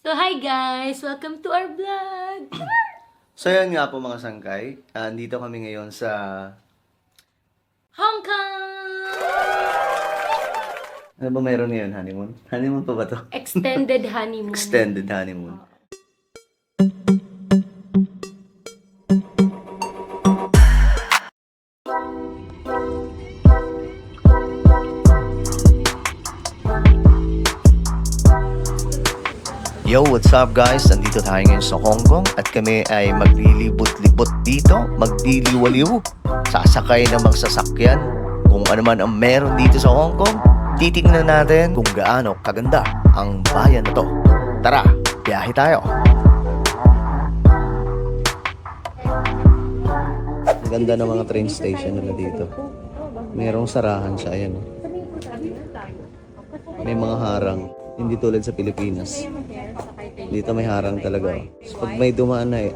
So, hi guys! Welcome to our vlog! So yan nga po mga sangkay, andito kami ngayon sa Hong Kong! ano ba meron ngayon, honeymoon? Honeymoon pa ba to? Extended honeymoon. Extended honeymoon. Yo, what's up guys? Nandito tayo ngayon sa Hong Kong at kami ay maglilibot-libot dito, magdiliwaliw, sasakay ng mga sasakyan. Kung ano man ang meron dito sa Hong Kong, titignan natin kung gaano kaganda ang bayan na to. Tara, biyahe tayo! Ang ganda ng mga train station nila dito. Merong sarahan siya, ayan. May mga harang, hindi tulad sa Pilipinas. Dito may harang talaga. So, pag may dumaan na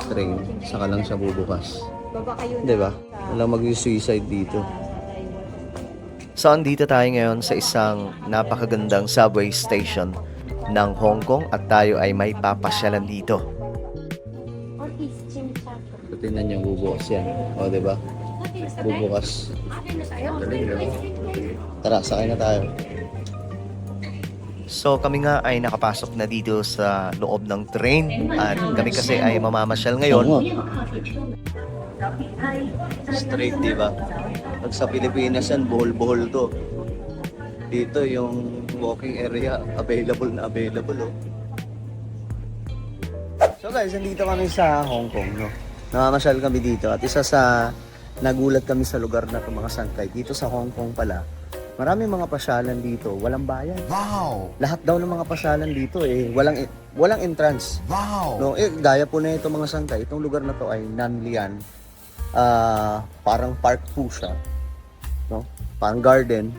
train, saka lang siya bubukas. Diba? Walang mag-suicide dito. So, andito tayo ngayon sa isang napakagandang subway station ng Hong Kong at tayo ay may papasyalan dito. So, tingnan niyo, bubukas yan. O, diba? Bubukas. Tara, sakay na tayo. So kami nga ay nakapasok na dito sa loob ng train at kami kasi ay mamamasyal ngayon. Straight, di ba? Pag sa Pilipinas yan, buhol-buhol to. Dito yung walking area, available na available. Oh. So guys, nandito kami sa Hong Kong, no? Namamasyal kami dito at isa sa nagulat kami sa lugar na ito mga sangkay. Dito sa Hong Kong pala, maraming mga pasyalan dito, walang bayad. Wow! Lahat daw ng mga pasyalan dito walang entrance. Wow! No, gaya po na ito mga sangkay, itong lugar na to ay Nanlian. Parang park po siya. No? Parang garden.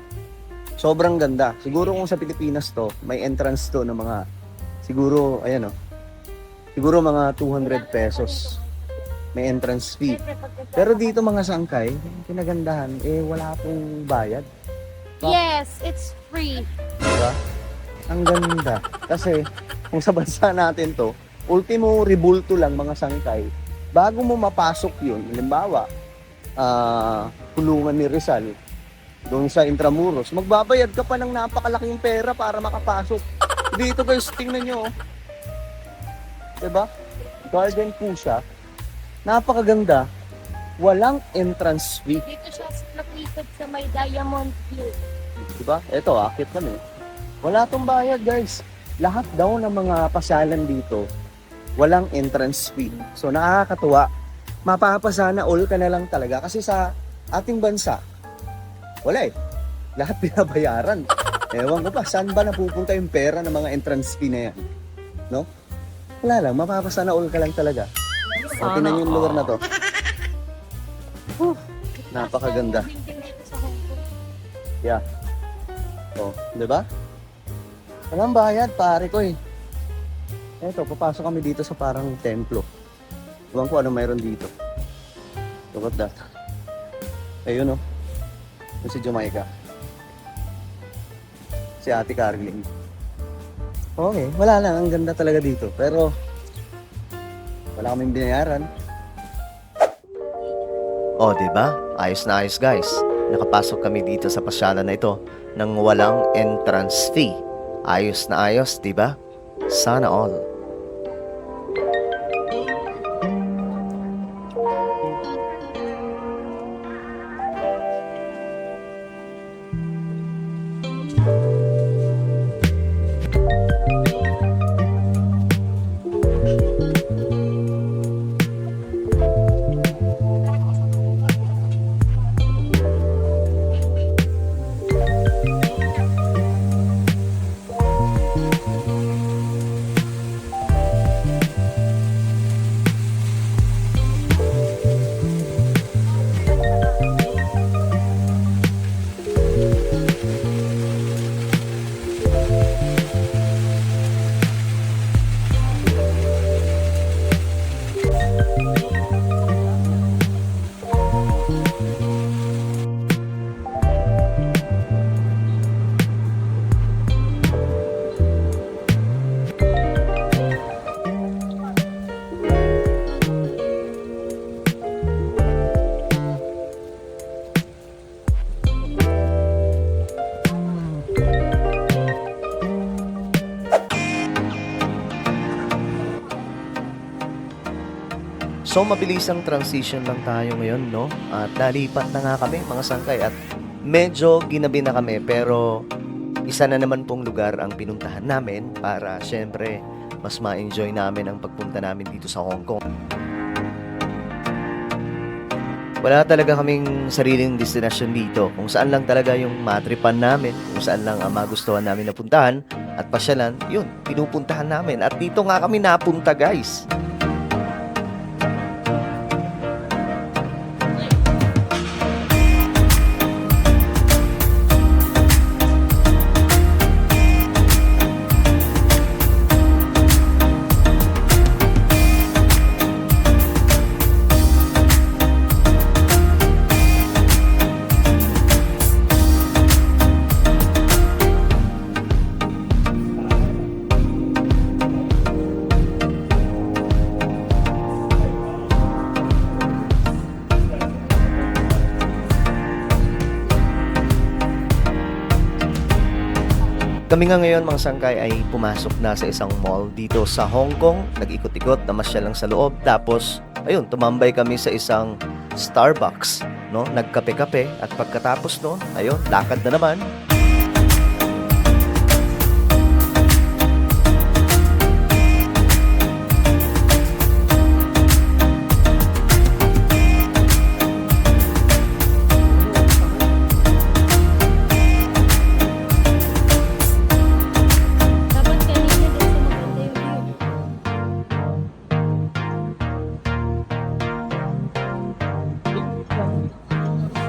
Sobrang ganda. Siguro kung sa Pilipinas to, may entrance to ng mga siguro ayan oh. Siguro mga 200 pesos. May entrance fee. Pero dito mga sangkay, kinagandahan wala pong bayad. Yes, it's free. Diba? Ang ganda. Kasi, kung sa bansa natin to, ultimo rebulto lang mga sangkay. Bago mo mapasok yun, halimbawa, kulungan ni Rizal, doon sa Intramuros, magbabayad ka pa ng napakalaking pera para makapasok. Dito guys, tingnan nyo. Diba? Garden po siya. Napakaganda. Walang entrance fee. Dito siya located sa may Diamond View. Diba? Ito, akit kami. Wala tong bayad, guys. Lahat daw ng mga pasyalan dito, walang entrance fee. So, nakakatuwa. Mapapasana all ka na lang talaga. Kasi sa ating bansa, wala eh. Lahat pinabayaran. Ewan ko pa, saan ba napupunta yung pera ng mga entrance fee na yan? No? Wala lang, mapapasana all ka lang talaga. O, tingnan yung lugar na to. Napakaganda. Yeah. Oh, 'di ba? Walang bayad, pare ko eh. Eto, papasok kami dito sa parang templo. Ewan ko ano mayroon dito. Look at that. Ayun oh. Yung si Jamaica. Si Ate Carlin. Okay, wala lang. Ang ganda talaga dito. Pero, wala kaming binayaran. Oh, diba? Ayos na ayos, guys. Nakapasok kami dito sa pasyalan na ito nang walang entrance fee. Ayos na ayos, diba? Sana all. So mabilis ang transition lang tayo ngayon, no? At nalipat na nga kami mga sangkay at medyo ginabi na kami pero isa na naman pong lugar ang pinuntahan namin para syempre mas ma-enjoy namin ang pagpunta namin dito sa Hong Kong. Wala talaga kaming sariling destinasyon dito. Kung saan lang talaga yung matripan namin, kung saan lang ang magustuhan namin na puntahan at pasyalan, yun, pinupuntahan namin. At dito nga kami napunta, guys. Kami nga ngayon mga sangkay ay pumasok na sa isang mall dito sa Hong Kong. Nag-ikot-ikot, namasyal lang sa loob. Tapos, ayun, tumambay kami sa isang Starbucks. No? Nagkape-kape at pagkatapos noon, ayun, lakad na naman. Dapat kanina din sa maganda yung view.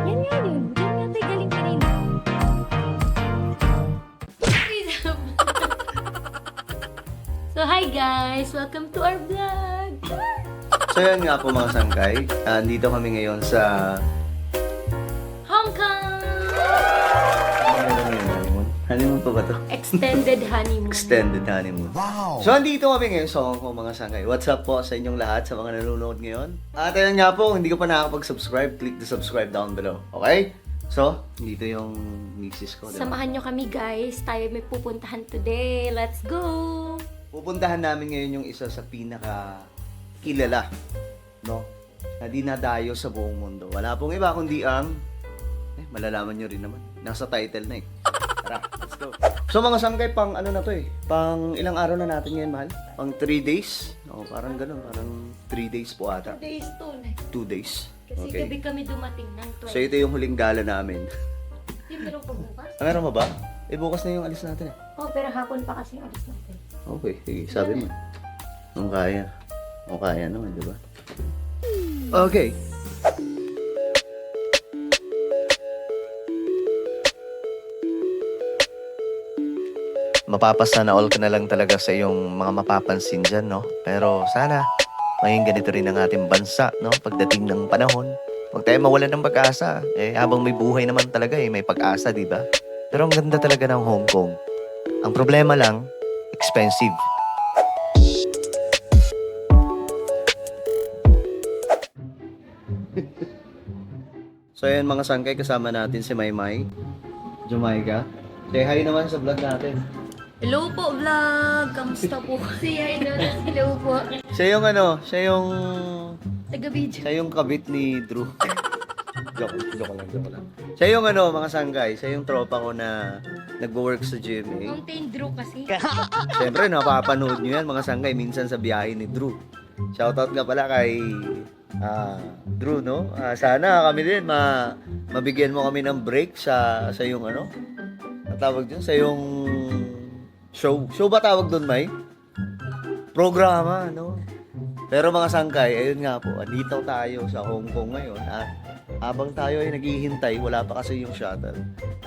Yan nga yun. Yan nga tayo galing kanina. So hi guys! Welcome to our vlog! So yan nga po mga sangkay. Dito kami ngayon sa... Hong Kong! Honeymoon pa ba to? Extended honeymoon. Extended honeymoon. Wow! So, andito kami ngayon sa Hong Kong, mga sangkay. What's up po sa inyong lahat, sa mga nanonood ngayon? At ayun nga po, kung hindi ko pa nakakapag-subscribe, click the subscribe down below. Okay? So, dito yung misis ko. Diba? Samahan nyo kami guys. Tayo may pupuntahan today. Let's go! Pupuntahan namin ngayon yung isa sa pinaka kilala, no? Na dinadayo sa buong mundo. Wala pong iba kundi ang... malalaman nyo rin naman. Nasa title na eh. Tara, let's go. So mga sangkay, pang ano na to eh. Pang ilang araw na natin ngayon, mahal? Pang 3 days? Oo, parang ganun. Parang 3 days po ata. 2 days to. 2 days. Kasi Okay. gabi kami dumating ng 12. So ito yung huling gala namin. Hindi, meron pa bukas? Meron mo ba? Eh, bukas na yung alis natin eh. Oh, pero hapon pa kasi yung alis natin. Okay, sige, sabi mo. Kung kaya. Kung kaya naman, di ba? Okay. Mapapasana all ka na lang talaga sa iyong mga mapapansin dyan, no? Pero sana, maging ganito rin ang ating bansa, no? Pagdating ng panahon, huwag tayo mawalan ng pag-asa. Eh, habang may buhay naman talaga, eh, may pag-asa, di ba? Pero ang ganda talaga ng Hong Kong. Ang problema lang, expensive. So ayan mga sangkay, kasama natin si Maymay. Jamaica. Say hi naman sa vlog natin. Hello po, vlog! Kamusta po? Hello po. Siya yung ano, siya yung kabit ni Drew. joke lang. Siya yung ano, mga sangkay, siya yung tropa ko na nagwo-work sa gym eh. Mountain Drew kasi. Siyempre, napapanood nyo yan mga sangkay minsan sa biyahe ni Drew. Shoutout nga pala kay Drew, no? Sana kami din mabigyan mo kami ng break sa yung ano? Ang tawag dyan, sa yung show. Show ba tawag doon, May? Programa, no? Pero mga sangkay, ayun nga po, andito tayo sa Hong Kong ngayon at habang tayo ay naghihintay, wala pa kasi yung shuttle.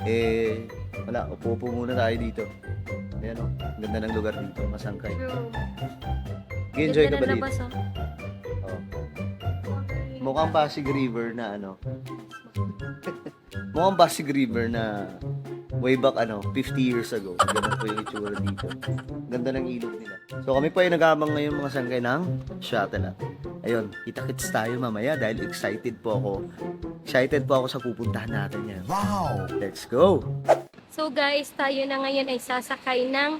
Eh, wala, upo muna tayo dito. Ayan o, ganda ng lugar dito, mga sangkay. True. Enjoy ka ba Ganda ng dito? labas, oh. Oh. Mukhang Pasig River na ano. Mukhang Pasig River na way back 50 years ago. Ganun po yung itsura dito. Ganda ng ilog nila. So kami po ay nag-aabang ngayon mga sangkay ng shuttle. Ayun, kita-kits tayo mamaya dahil excited po ako. Excited po ako sa pupuntahan natin yan. Wow! Let's go! So guys, tayo na ngayon ay sasakay ng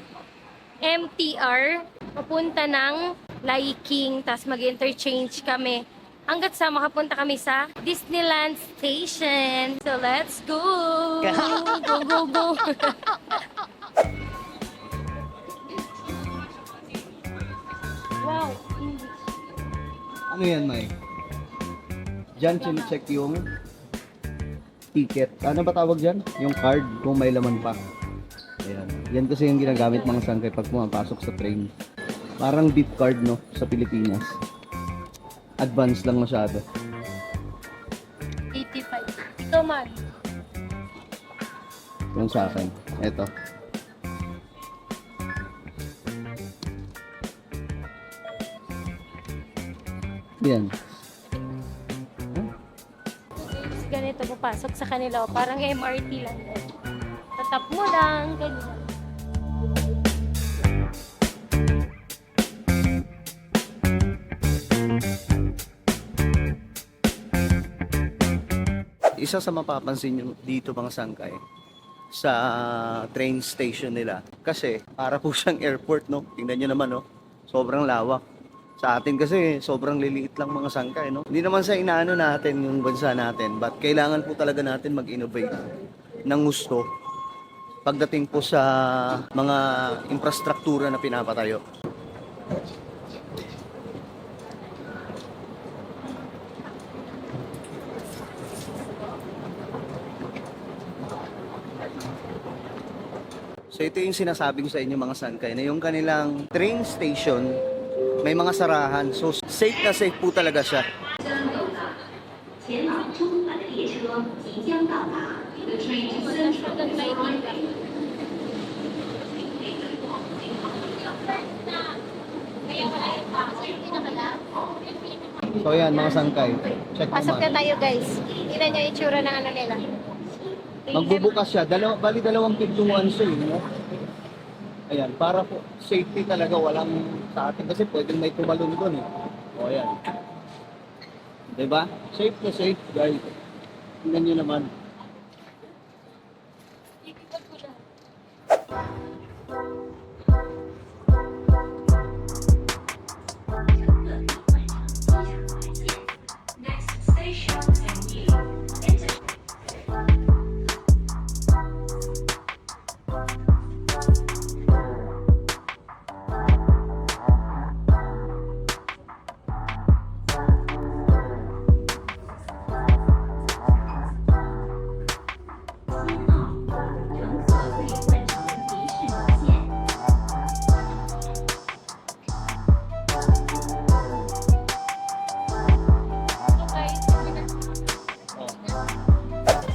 MTR papunta ng Liking, tapos mag-interchange kami. Hanggat sa makapunta kami sa Disneyland Station. So, let's go! Go, go, go! Wow! Ano yan, May? Diyan chinecheck yung ticket. Ano ba tawag dyan? Yung card kung may laman pa. Ayan. Yan kasi yung ginagamit mga sangkay pag pumapasok sa train. Parang beep card, no? Sa Pilipinas. Advance lang masyado. 85. Ito man. Yung sa akin. Eto. Yan. Ganito papasok sa kanila. Parang MRT lang. Tatap mo lang. Ganyan. Isa sa mapapansin nyo dito mga sangkay sa train station nila. Kasi para po siyang airport, no? Tingnan nyo naman, no? Sobrang lawak. Sa atin kasi sobrang liliit lang mga sangkay, no? Hindi naman sa inaano natin yung bansa natin, but kailangan po talaga natin mag-innovate ng gusto pagdating po sa mga infrastruktura na pinapatayo. So ito yung sinasabi ko sa inyo mga sangkay, na yung kanilang train station may mga sarahan. So safe na safe po talaga siya. 前往中环的列车即将到达。The train to Central is arriving. So yan mga sangkay, check Pasok na naman. tayo guys. Tingnan nyo yung itsura ng ano nila. Magbubukas siya, bali dalawang pintuan siya, no? Ayan, para po safety talaga, walang sa atin kasi pwedeng may tumalon doon eh. O ayan. Diba? Safe na safe, guys. Tingnan nyo naman. Next station, Senyi.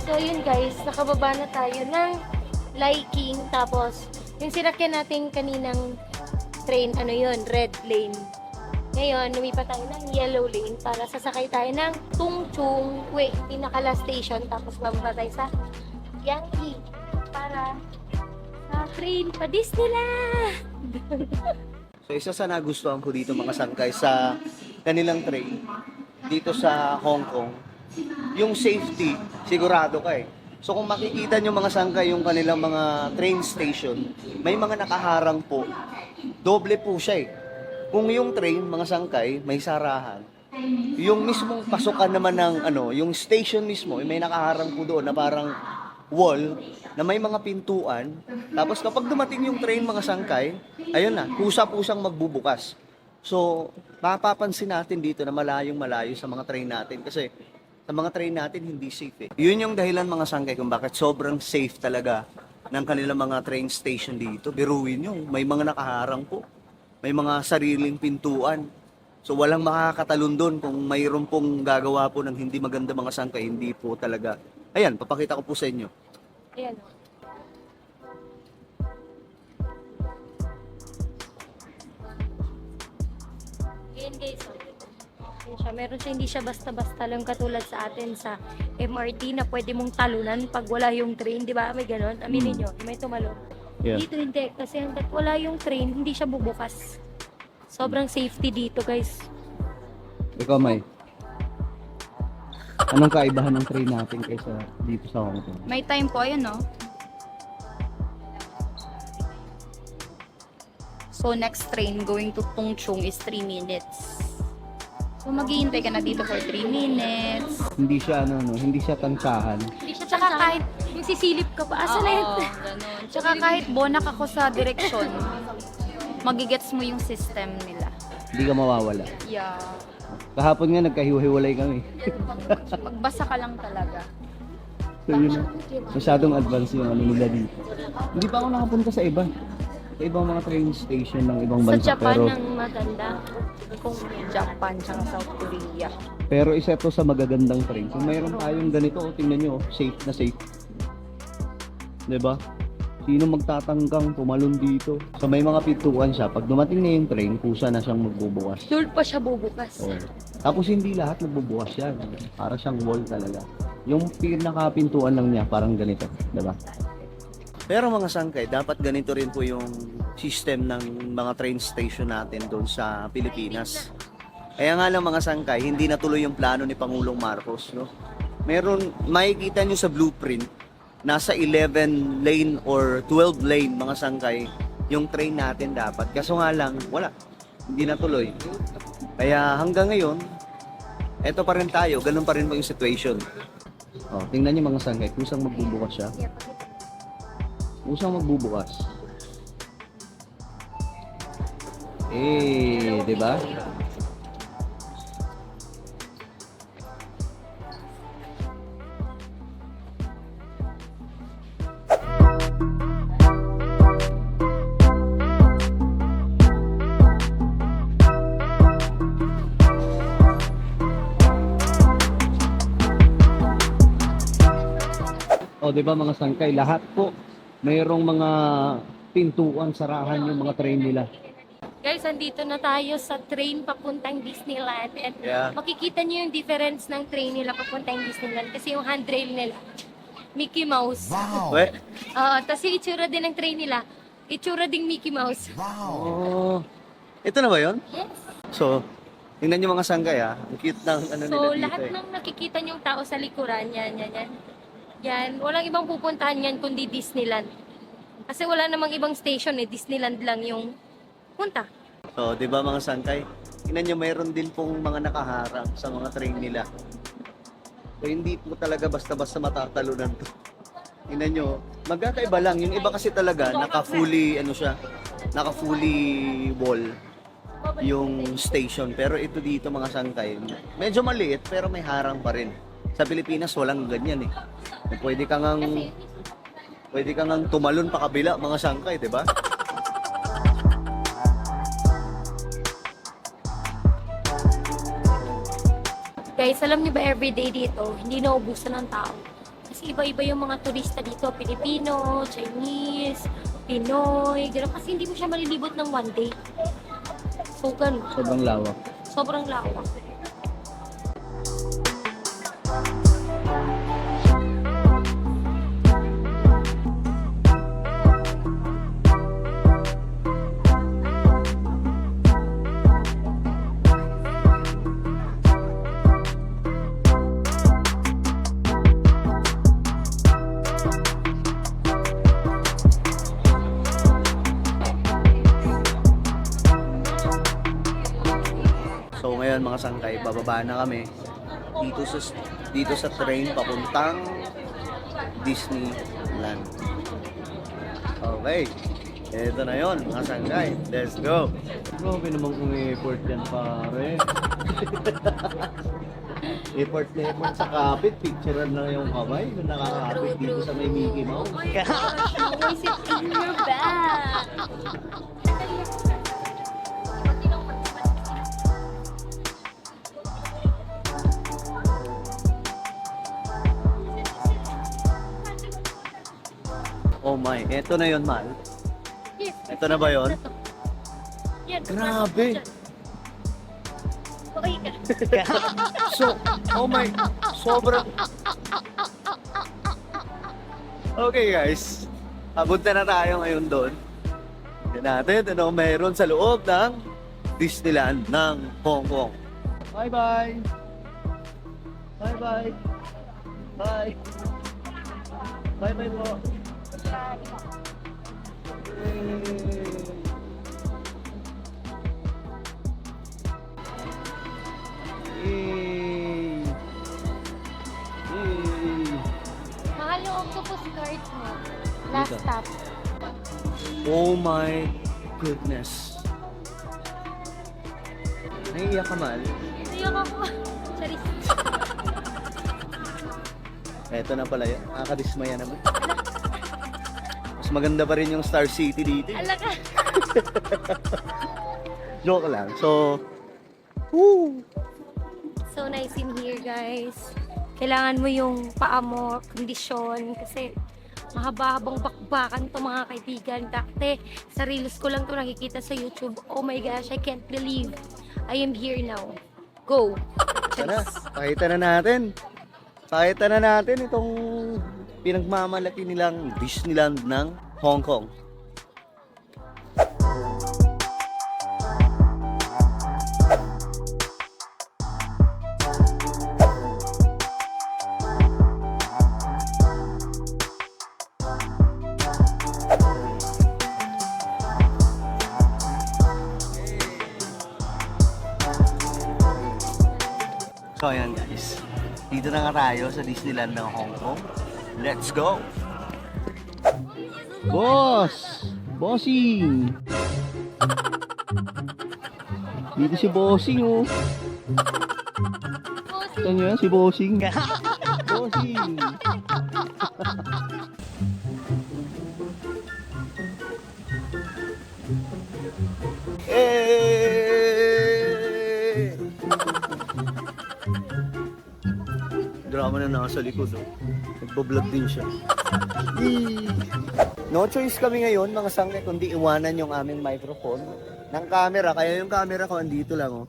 So yun guys, nakababa na tayo ng Liking. Tapos, yung sinakyan natin kaninang train, ano yun, red lane. Ngayon, lumipat tayo ng yellow lane para sasakay tayo ng Tung Chung Wei, pinaka-last station. Tapos bababa tayo sa Yangtze para sa train pa Disneyland! So isa sa nagustuhan ko dito mga sangkay sa kanilang train dito sa Hong Kong, yung safety, sigurado ka eh. So kung makikita nyo mga sangkay yung kanilang mga train station, may mga nakaharang po. Doble po siya eh. Kung yung train, mga sangkay, may sarahan, yung mismong pasukan naman ng yung station mismo, may nakaharang po doon na parang wall na may mga pintuan. Tapos kapag dumating yung train mga sangkay, ayun na, kusa-pusang magbubukas. So, mapapansin natin dito na malayong malayo sa mga train natin kasi sa mga train natin hindi safe eh. Yun yung dahilan mga sangkay kung bakit sobrang safe talaga ng kanilang mga train station dito. Biruin nyo, may mga nakaharang po. May mga sariling pintuan. So walang makakatalon doon kung mayroon pong gagawa po ng hindi maganda mga sangkay, hindi po talaga. Ayan, papakita ko po sa inyo. Ayan. Ayan guys. Ayan siya. Meron siya, hindi siya basta-basta lang katulad sa atin sa MRT na pwede mong talunan pag wala yung train. Di ba? May ganon. Aminin nyo, may tumalon. Yeah. Dito hindi. Kasi hanggat wala yung train, hindi siya bubukas. Sobrang safety dito guys. Ikaw, May. Anong kaibahan ng train natin kaysa dito sa Hong Kong? May time po, ayun no? So, next train going to Tungchung is 3 minutes. So, maghihintay ka na dito for 3 minutes. Hindi siya, hindi siya tantsahan. Hindi siya tsaka kahit yung sisilip ka pa. Asa na yun? Ganun. Tsaka kahit bonak ako sa direksyon, magigets mo yung system nila. Hindi ka mawawala. Yeah. Kahapon nga, nagkahiwa-hiwalay kami. Magbasa ka lang talaga. So yun na. Masyadong advance yung ano nila dito. Hindi pa ako nakapunta sa iba. Sa ibang mga train station ng ibang Sa bansa. Japan pero, ang maganda. Kung Japan tsaka South Korea. pero isa to sa magagandang train. Kung mayroon tayong ganito, tingnan nyo, safe na safe. Diba? Sino magtatangkang pumalon dito? So may mga pintuan siya. Pag dumating na yung train, kusa na siyang magbubukas. Sure pa siya bubukas. Oh. Tapos hindi lahat nagbubukas yan. Para siyang wall talaga. Yung pinakapintuan lang niya, parang ganito. Diba? Pero mga sangkay, dapat ganito rin po yung system ng mga train station natin doon sa Pilipinas. Kaya nga lang mga sangkay, hindi natuloy yung plano ni Pangulong Marcos. No? Meron, makikita nyo sa blueprint, nasa 11 lane or 12 lane mga sangkay yung train natin dapat. Kaso nga lang, wala. Hindi natuloy. Kaya hanggang ngayon, eto pa rin tayo, ganun pa rin po yung situation. Oh, tingnan niyo mga sangkay, kusang magbubukas siya. Kusang magbubukas. Di ba? O, di ba mga sangkay, lahat po mayroong mga pintuan, sarahan yung mga train nila. Guys, andito na tayo sa train papuntang Disneyland. And Yeah. makikita niyo yung difference ng train nila papuntang Disneyland. Kasi yung handrail nila, Mickey Mouse. We? Tapos yung itsura din ng train nila, itsura ding Mickey Mouse. Oh. Ito na ba yun? Yes. So, tingnan nyo mga sangkay ang cute ng ano nila So, dito. lahat ng nakikita niyong tao sa likuran, yan. Yan, walang ibang pupuntahan yan kundi Disneyland. Kasi wala namang ibang station Disneyland lang yung punta. So, di ba mga sangkay? Tingnan nyo, mayroon din pong mga nakaharang sa mga train nila. So, hindi po talaga basta-basta matatalunan to. Tingnan nyo, magkakaiba lang. Yung iba kasi talaga, naka-fully, naka-fully wall yung station. Pero ito dito mga sangkay, medyo maliit pero may harang pa rin. Sa Pilipinas, walang ganyan eh. Pwede kang tumalon pa kabila mga sangkay, di ba? Guys, alam niyo ba everyday dito, hindi naubusan ng tao. Kasi iba-iba yung mga turista dito, Pilipino, Chinese, Pinoy, gano'n. Kasi hindi mo siya malilibot ng one day. So, ganun. Sobrang lawak. Sobrang lawak. So ngayon mga sangkay, bababa na kami dito sa train papuntang Disneyland. Okay. Ito na yon mga sangkay. Let's go. Grabe naman kung effort yan pare. effort na effort sa kapit. Picturean na yung kamay na nakakapit dito sa may Mickey Mouse. Oh my gosh, how is it in your bag? Oh my, eto na yon Mal. Yes. Ito na ba yon? Yan, Grabe. okay ka. So, oh my, sobrang... Okay guys, abot na tayo ngayon doon. Tignan natin ano mayroon sa loob ng Disneyland ng Hong Kong. Bye-bye! Bye-bye! Bye! Bye-bye po! Yay! isa. stop. Oh my goodness. Naiiyak ka, Mal? Iyak ako. Sorry. Eto na pala yun. Nakakadismaya naman. Mas maganda pa rin yung Star City dito. Ala ka. Joke lang. So, woo! So nice in here, guys. Kailangan mo yung paa mo, kondisyon, kasi mahaba-habang bakbakan to mga kaibigan. Dati, sa reels ko lang to nakikita sa YouTube. Oh my gosh, I can't believe I am here now. Go! Tara, pakita na natin. Pakita na natin itong pinagmamalaki nilang Disneyland ng Hong Kong. So ayan guys, dito na nga tayo sa Disneyland ng Hong Kong. Let's go! Boss! Bossing! Dito si Bossing oh. Ito nyo yan, si Bossing. Bossing! Eh! Drama na nasa likod oh. Nagbo-vlog din siya. No choice kami ngayon mga sangre kundi iwanan yung aming microphone ng camera. Kaya yung camera ko andito lang oh.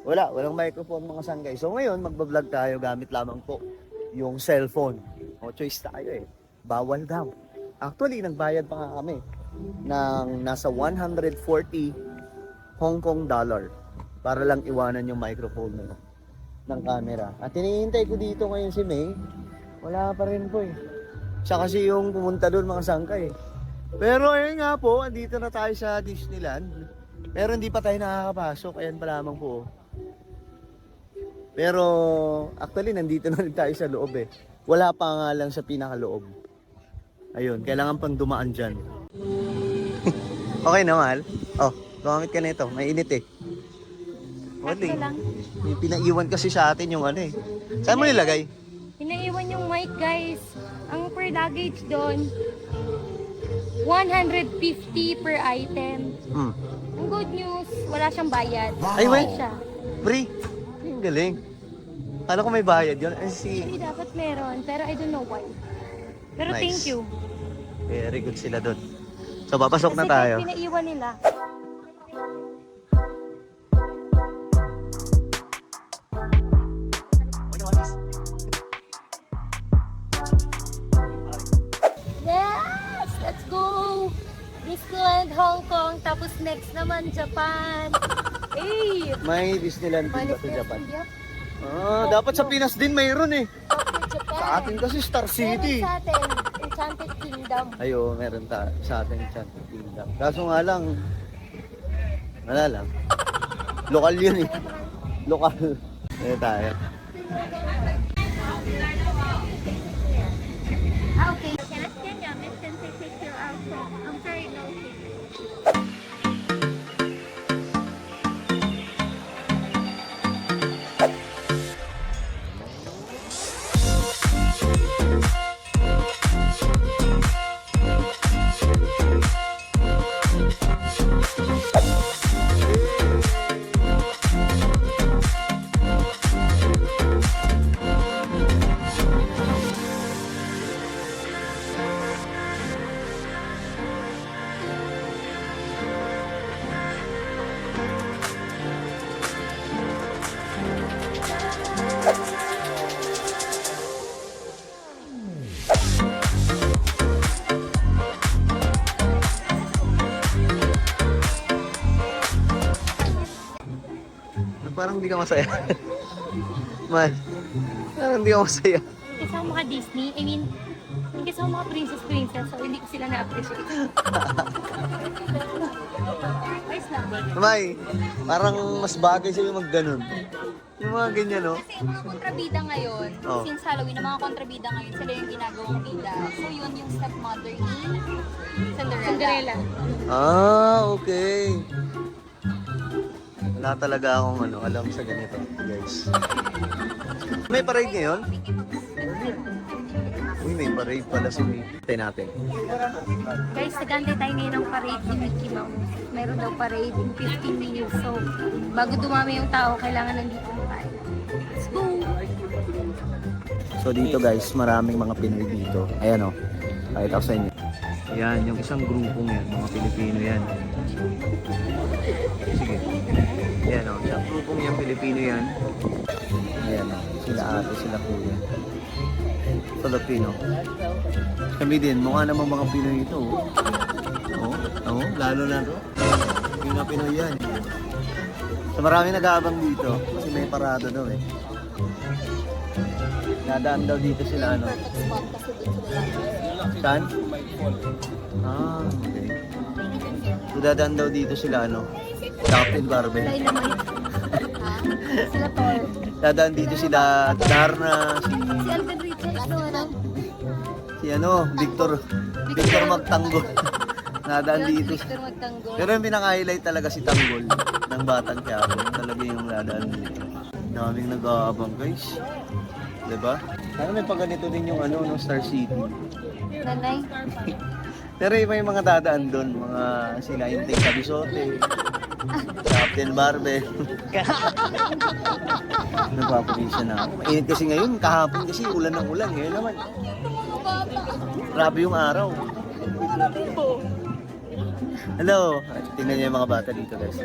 Walang microphone mga sangre. So ngayon magbo-vlog tayo gamit lamang po yung cellphone. No choice tayo eh. Bawal daw. Actually nagbayad pa nga kami ng nasa 140 Hong Kong dollar para lang iwanan yung microphone ng camera. At hinihintay ko dito ngayon si May. Wala pa rin po eh. Siya kasi yung pumunta doon mga sangkay. Pero ayun nga po, andito na tayo sa Disneyland. Pero hindi pa tayo nakakapasok. Ayan pa lamang po. Pero actually nandito na rin tayo sa loob eh. Wala pa nga lang sa pinakaloob. Ayun, kailangan pang dumaan dyan. Okay na, Mahal? Oh, gumamit ka na ito. Mainit eh. Sakto lang. May pinaiwan kasi sa atin yung ano eh. Saan mo nilagay? Pinaiwan yung mic, guys. Ang per luggage doon, 150 per item. Ang good news, wala siyang bayad. Ay, wait. Siya. Free. Ang galing. Kala ko may bayad yun. Ay, Actually, dapat meron, pero I don't know why. Pero Nice. thank you. Very good sila doon. So, papasok na Kasi tayo. pinaiwan nila. Yes! Let's go! Disneyland Hong Kong, tapos next naman Japan. Hey! May Disneyland din ba sa Manifest Japan? India, Dapat sa Pinas din mayroon eh. Japan. Sa atin kasi Star City. Meron sa atin, Enchanted Kingdom. Ayo, meron sa atin Enchanted Kingdom. Kaso nga lang, wala lang. Lokal yun eh. Lokal. Ayan tayo. Okay. Can I scan your miss and take picture also? I'm sorry, no. Parang hindi ka masaya. Man, parang hindi ka masaya. Kasama ka Disney, I mean, kasama mga princess, so hindi ko sila na-appreciate. Ayos lang. May, parang mas bagay sa'yo mag ganun. Yung mga ganyan, no? Kasi yung mga kontrabida ngayon, Oh. since Halloween, ang mga kontrabida ngayon, sila yung ginagawang bida. So yun yung stepmother ni Cinderella. Cinderella. Ah, okay. Wala talaga akong alam sa ganito, guys. May parade ngayon? Uy, may parade pala si May. Tayo natin. Guys, nagantay tayo ngayon ng parade ni Mickey Mouse. Meron daw parade in 15 minutes. So, bago dumami yung tao, kailangan nandito na tayo. Let's go! So dito guys, maraming mga Pinoy dito. Ayan o, pakita ko sa inyo. Ayan, yung isang grupong yan, mga Pilipino yan. Sige. Ayan o, isang grupong yan, Pilipino yan. Ayan o, sila ate, sila kuya. Filipino. Kami din, mukha namang mga Pinoy ito. Oo, lalo na to. Mga Pinoy yan. So maraming nag-aabang dito kasi may parada daw eh. Dadaan daw dito sila Perfect spot kasi dito sila. Saan? Ah, okay. So dadaan daw dito sila Captain Barbie. Tayo naman. Ha? Sila Thor. Dadaan dito sila Darna, Si Alvin Richards doon. Victor Magtanggol. Dadaan dito. Victor Magtanggol. Pero yung pinaka-highlight talaga si Tanggol ng Batang Quiapo. Talaga yung dadaan dito. Daming nag-aabang guys. Diba? Ano may pagganito din yung Star City. Nanay. Pero iba yung mga dadaan doon, mga sila Inteng Cabisote, Captain Barbe. Nagpapagisya na ako. Mainit kasi ngayon, kahapon kasi ulan ng ulan. Ngayon naman, grabe yung araw. Hello! Tingnan niyo yung mga bata dito guys.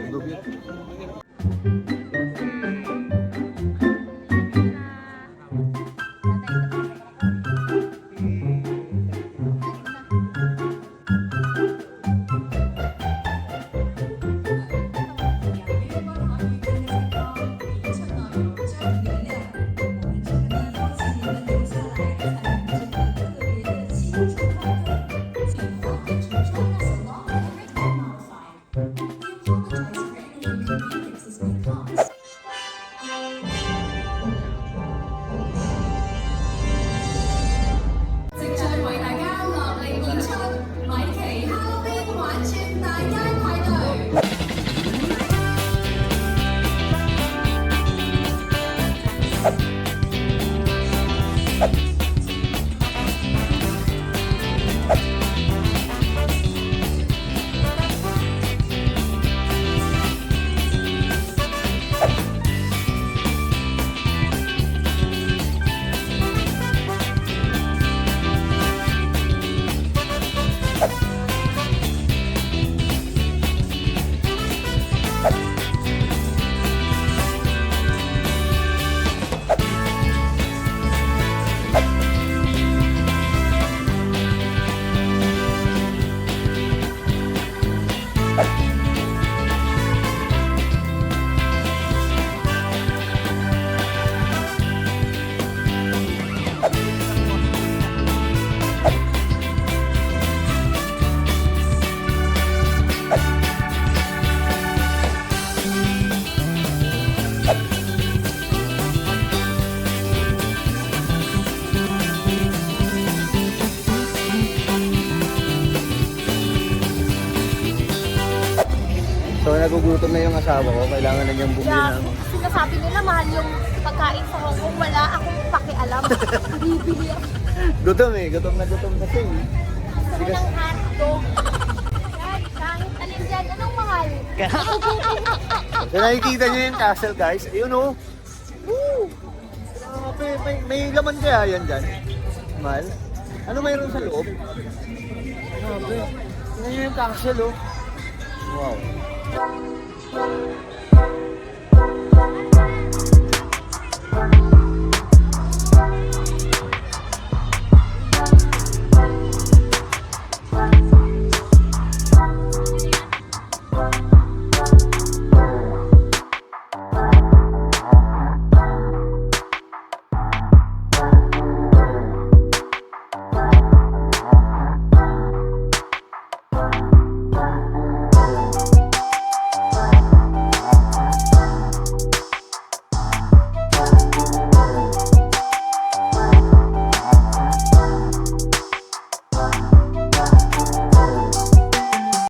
So nagugutom na yung asawa ko, kailangan na niyang bumili ng... Sinasabi nila mahal yung pagkain sa Hong Kong. Wala akong pakialam. Bibili ako. Gutom na kasi. Gusto ko ng hotdog. Yan, kahit alin dyan. Anong mahal? So nakikita niyo yung castle guys, ayun o. Woo! May laman kaya yan dyan? Mal? Ano mayroon sa loob? Grabe. Tingnan niyo yung castle o. Wow. Thank you.